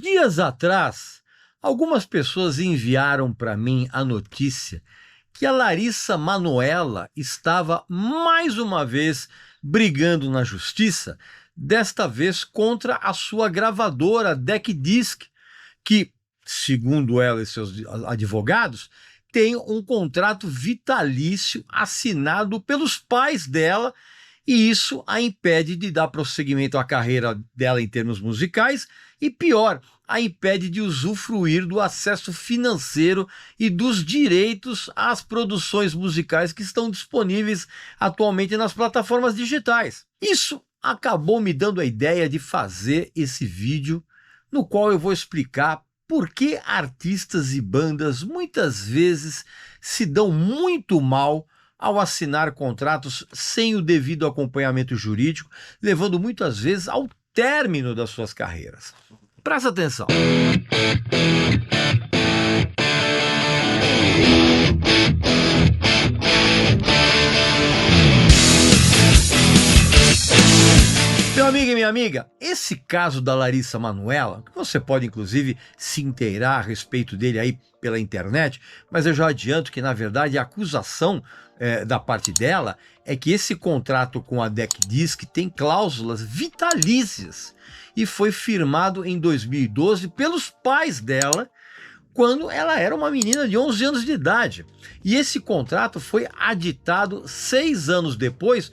Dias atrás, algumas pessoas enviaram para mim a notícia que a Larissa Manoela estava mais uma vez brigando na justiça, desta vez contra a sua gravadora Deck Disc, que, segundo ela e seus advogados, tem um contrato vitalício assinado pelos pais dela, e isso a impede de dar prosseguimento à carreira dela em termos musicais e, pior, a impede de usufruir do acesso financeiro e dos direitos às produções musicais que estão disponíveis atualmente nas plataformas digitais. Isso acabou me dando a ideia de fazer esse vídeo, no qual eu vou explicar por que artistas e bandas muitas vezes se dão muito mal ao assinar contratos sem o devido acompanhamento jurídico, levando muitas vezes ao término das suas carreiras. Presta atenção. Meu amigo e minha amiga, esse caso da Larissa Manoela, que você pode inclusive se inteirar a respeito dele aí pela internet, mas eu já adianto que na verdade a acusação da parte dela é que esse contrato com a Deck Disc tem cláusulas vitalícias e foi firmado em 2012 pelos pais dela, quando ela era uma menina de 11 anos de idade. E esse contrato foi aditado 6 anos depois,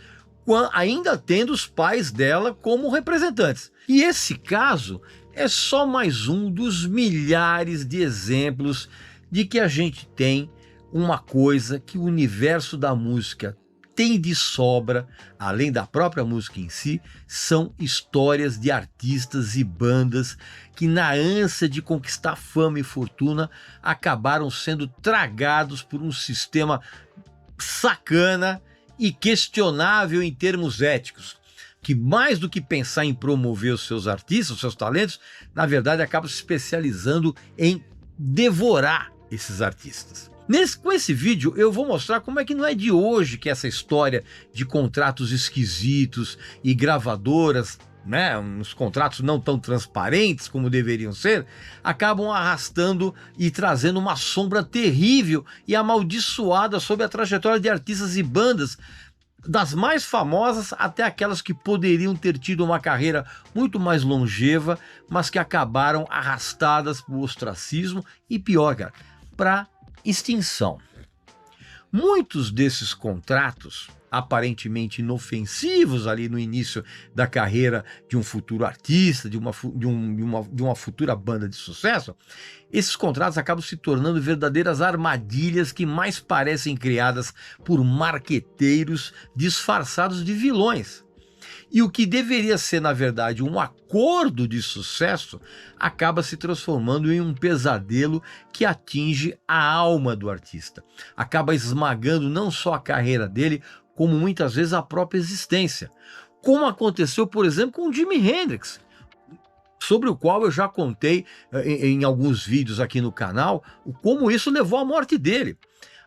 ainda tendo os pais dela como representantes. E esse caso é só mais um dos milhares de exemplos de que a gente tem uma coisa que o universo da música tem de sobra, além da própria música em si, são histórias de artistas e bandas que, na ânsia de conquistar fama e fortuna, acabaram sendo tragados por um sistema sacana e questionável em termos éticos, que mais do que pensar em promover os seus artistas, os seus talentos, na verdade acaba se especializando em devorar esses artistas. Com esse vídeo eu vou mostrar como é que não é de hoje que essa história de contratos esquisitos e gravadoras, uns contratos não tão transparentes como deveriam ser, acabam arrastando e trazendo uma sombra terrível e amaldiçoada sobre a trajetória de artistas e bandas, das mais famosas até aquelas que poderiam ter tido uma carreira muito mais longeva, mas que acabaram arrastadas para o ostracismo e, pior, cara, para extinção. Muitos desses contratos, aparentemente inofensivos ali no início da carreira de um futuro artista, de uma futura banda de sucesso, esses contratos acabam se tornando verdadeiras armadilhas que mais parecem criadas por marqueteiros disfarçados de vilões. E o que deveria ser, na verdade, um acordo de sucesso acaba se transformando em um pesadelo que atinge a alma do artista. Acaba esmagando não só a carreira dele, como muitas vezes a própria existência. Como aconteceu, por exemplo, com o Jimi Hendrix, sobre o qual eu já contei em alguns vídeos aqui no canal, como isso levou à morte dele.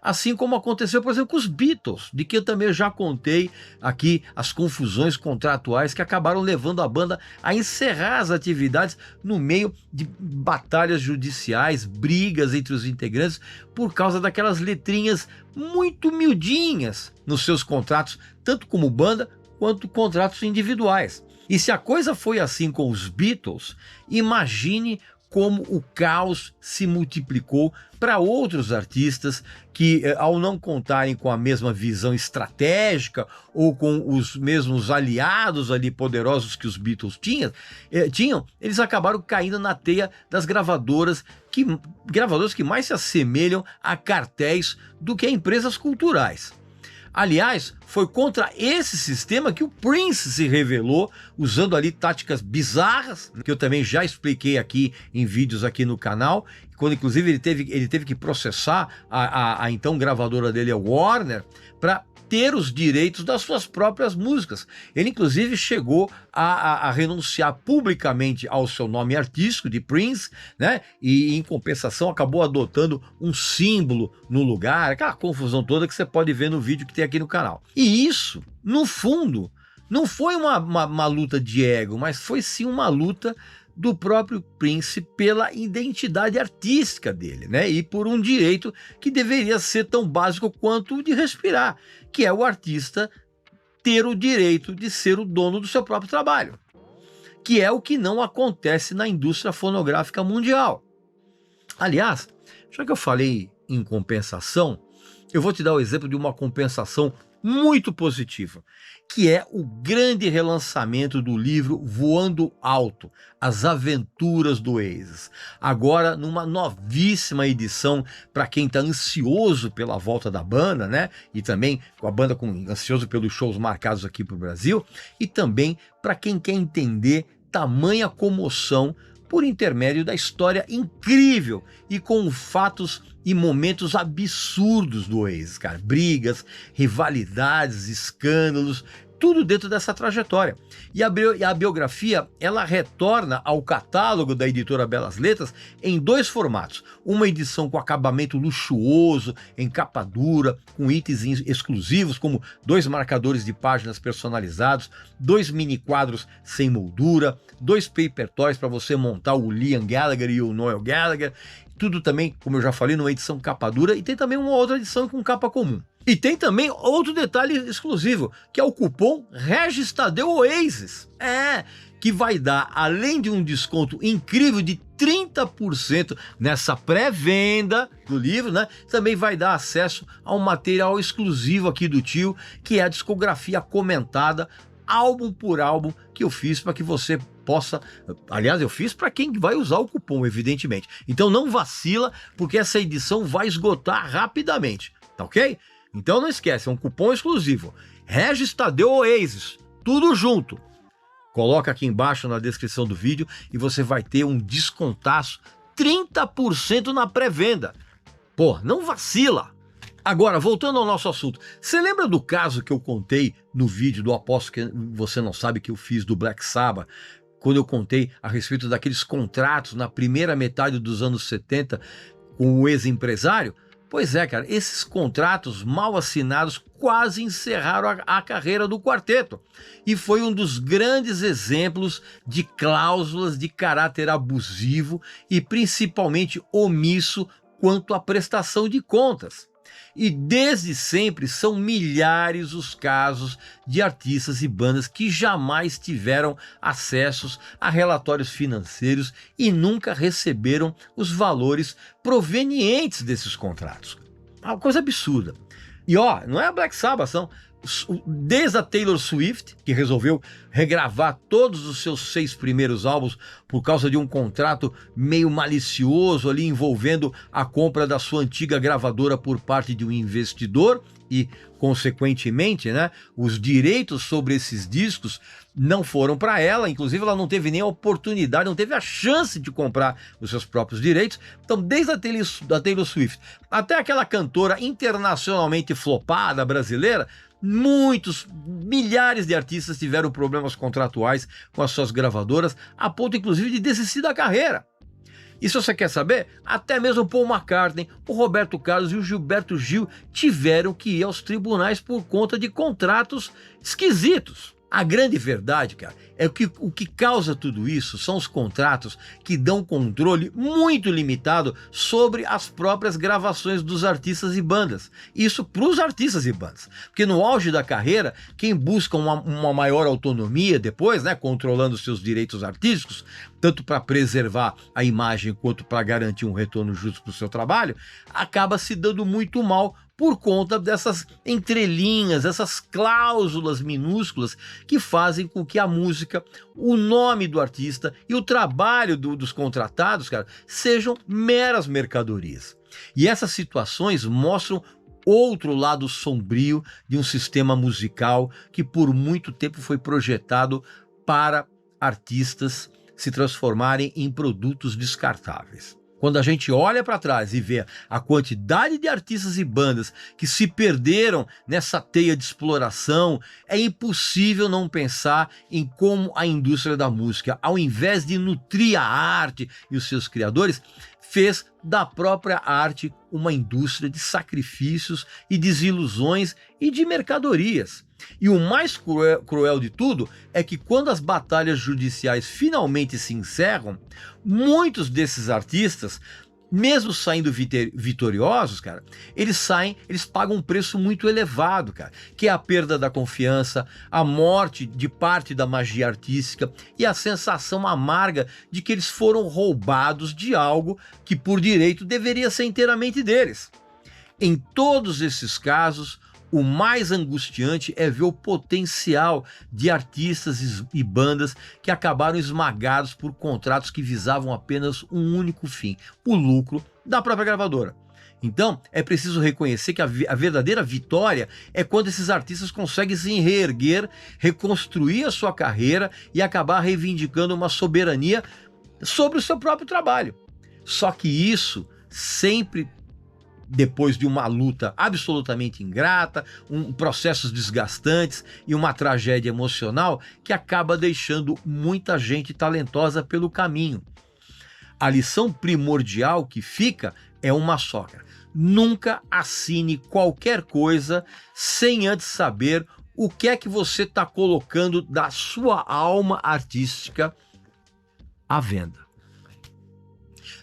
Assim como aconteceu, por exemplo, com os Beatles, de que eu também já contei aqui as confusões contratuais que acabaram levando a banda a encerrar as atividades no meio de batalhas judiciais, brigas entre os integrantes, por causa daquelas letrinhas muito miudinhas nos seus contratos, tanto como banda quanto contratos individuais. E se a coisa foi assim com os Beatles, imagine como o caos se multiplicou para outros artistas que, ao não contarem com a mesma visão estratégica ou com os mesmos aliados ali poderosos que os Beatles tinham, eles acabaram caindo na teia das gravadoras que mais se assemelham a cartéis do que a empresas culturais. Aliás, foi contra esse sistema que o Prince se revelou, usando ali táticas bizarras, que eu também já expliquei aqui em vídeos aqui no canal, quando inclusive ele teve que processar a então gravadora dele, a Warner, para ter os direitos das suas próprias músicas. Ele inclusive chegou a renunciar publicamente ao seu nome artístico de Prince, e em compensação acabou adotando um símbolo no lugar, aquela confusão toda que você pode ver no vídeo que tem aqui no canal. E isso, no fundo, não foi uma luta de ego, mas foi sim uma luta do próprio Prince pela identidade artística dele, né? E por um direito que deveria ser tão básico quanto o de respirar, que é o artista ter o direito de ser o dono do seu próprio trabalho, que é o que não acontece na indústria fonográfica mundial. Aliás, já que eu falei em compensação, eu vou te dar o exemplo de uma compensação muito positiva, que é o grande relançamento do livro Voando Alto, As Aventuras do Oasis. Agora numa novíssima edição para quem está ansioso pela volta da banda, né? E também com a banda ansioso pelos shows marcados aqui para o Brasil, e também para quem quer entender tamanha comoção por intermédio da história incrível e com fatos e momentos absurdos do Oasis, cara. Brigas, rivalidades, escândalos, tudo dentro dessa trajetória. E a biografia, ela retorna ao catálogo da editora Belas Letras em 2 formatos. Uma edição com acabamento luxuoso, em capa dura, com itens exclusivos, como 2 marcadores de páginas personalizados, 2 mini quadros sem moldura, 2 paper toys para você montar o Liam Gallagher e o Noel Gallagher. Tudo também, como eu já falei, numa edição capa dura, e tem também uma outra edição com capa comum. E tem também outro detalhe exclusivo, que é o cupom Regis Tadeu Oasis. Que vai dar, além de um desconto incrível de 30% nessa pré-venda do livro, né? Também vai dar acesso a um material exclusivo aqui do tio, que é a discografia comentada, álbum por álbum, que eu fiz para que você possa... Aliás, eu fiz para quem vai usar o cupom, evidentemente. Então não vacila, porque essa edição vai esgotar rapidamente, tá ok? Então não esquece, é um cupom exclusivo. Regis Tadeu Oasis, tudo junto. Coloca aqui embaixo na descrição do vídeo e você vai ter um descontaço, 30% na pré-venda. Pô, não vacila! Agora, voltando ao nosso assunto, você lembra do caso que eu contei no vídeo do Aposto que você não sabe que eu fiz do Black Sabbath, quando eu contei a respeito daqueles contratos na primeira metade dos anos 70 com o ex-empresário? Pois é, cara, esses contratos mal assinados quase encerraram a carreira do quarteto. E foi um dos grandes exemplos de cláusulas de caráter abusivo e principalmente omisso quanto à prestação de contas. E desde sempre são milhares os casos de artistas e bandas que jamais tiveram acessos a relatórios financeiros e nunca receberam os valores provenientes desses contratos. Uma coisa absurda. E ó, não é a Black Sabbath, são desde a Taylor Swift, que resolveu regravar todos os seus 6 primeiros álbuns por causa de um contrato meio malicioso ali envolvendo a compra da sua antiga gravadora por parte de um investidor e, consequentemente, né, os direitos sobre esses discos não foram para ela, inclusive ela não teve nem a oportunidade, não teve a chance de comprar os seus próprios direitos. Então, desde a Taylor Swift até aquela cantora internacionalmente flopada brasileira, milhares de artistas tiveram problemas contratuais com as suas gravadoras, a ponto inclusive de desistir da carreira. E se você quer saber, até mesmo Paul McCartney, o Roberto Carlos e o Gilberto Gil tiveram que ir aos tribunais por conta de contratos esquisitos. A grande verdade, cara, é que o que causa tudo isso são os contratos que dão controle muito limitado sobre as próprias gravações dos artistas e bandas. Isso para os artistas e bandas. Porque no auge da carreira, quem busca uma maior autonomia depois, né, controlando seus direitos artísticos, tanto para preservar a imagem quanto para garantir um retorno justo para o seu trabalho, acaba se dando muito mal por conta dessas entrelinhas, essas cláusulas minúsculas que fazem com que a música, o nome do artista e o trabalho dos contratados, cara, sejam meras mercadorias. E essas situações mostram outro lado sombrio de um sistema musical que por muito tempo foi projetado para artistas se transformarem em produtos descartáveis. Quando a gente olha para trás e vê a quantidade de artistas e bandas que se perderam nessa teia de exploração, é impossível não pensar em como a indústria da música, ao invés de nutrir a arte e os seus criadores, fez da própria arte uma indústria de sacrifícios e desilusões e de mercadorias. E o mais cruel de tudo é que quando as batalhas judiciais finalmente se encerram, muitos desses artistas, mesmo saindo vitoriosos, cara, eles pagam um preço muito elevado, cara, que é a perda da confiança, a morte de parte da magia artística e a sensação amarga de que eles foram roubados de algo que por direito deveria ser inteiramente deles. Em todos esses casos, o mais angustiante é ver o potencial de artistas e bandas que acabaram esmagados por contratos que visavam apenas um único fim: o lucro da própria gravadora. Então, é preciso reconhecer que a verdadeira vitória é quando esses artistas conseguem se reerguer, reconstruir a sua carreira e acabar reivindicando uma soberania sobre o seu próprio trabalho. Só que isso sempre depois de uma luta absolutamente ingrata, processos desgastantes e uma tragédia emocional que acaba deixando muita gente talentosa pelo caminho. A lição primordial que fica é uma só, cara: nunca assine qualquer coisa sem antes saber o que é que você está colocando da sua alma artística à venda.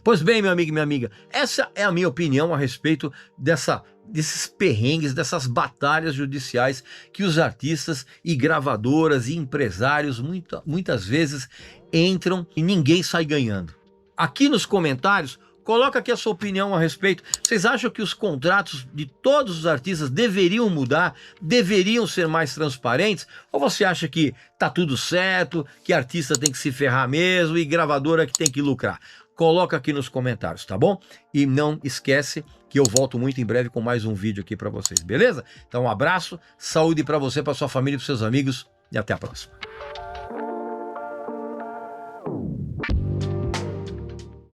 Pois bem, meu amigo e minha amiga, essa é a minha opinião a respeito desses perrengues, dessas batalhas judiciais que os artistas e gravadoras e empresários muitas vezes entram e ninguém sai ganhando. Aqui nos comentários, coloca aqui a sua opinião a respeito. Vocês acham que os contratos de todos os artistas deveriam mudar, deveriam ser mais transparentes? Ou você acha que tá tudo certo, que artista tem que se ferrar mesmo e gravadora que tem que lucrar? Coloca aqui nos comentários, tá bom? E não esquece que eu volto muito em breve com mais um vídeo aqui para vocês, beleza? Então um abraço, saúde para você, para sua família e para seus amigos e até a próxima.